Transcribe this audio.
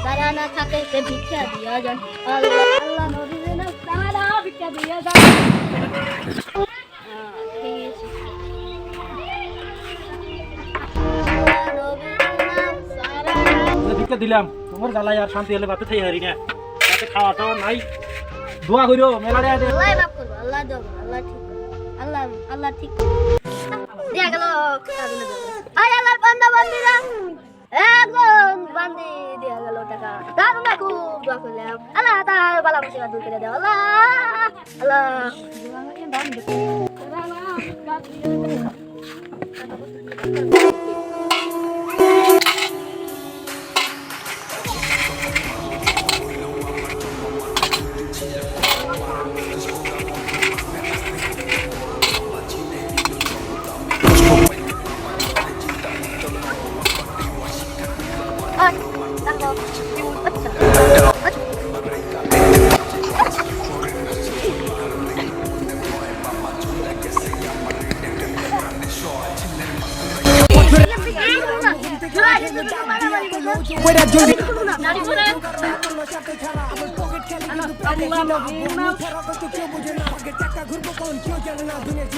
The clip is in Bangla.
সারা না থাকে সে ভিক্ষা দিয়া যান আল্লাহ আল্লাহ নবীর নাম সারা ভিক্ষা দিয়া যান ভিক্ষা দিলাম তোমার জ্বালাই আর শান্তি হলে বাপে থাই হারি না তাতে খাওয়া টাওয়া নাই দোয়া করিও মেলা দেয়া দে আল্লাহ মাফ করবে আল্লাহ দেব আল্লাহ ঠিক আল্লাহ আল্লাহ ঠিক দিয়া গেল আয় আল্লাহর বান্দা বান্দিরা একজন বান্দি দিয়া গেল টাকা তার না খুব দোয়া করলাম আল্লাহ তার বালা মুসিবত দূর করে দাও আল্লাহ আল্লাহ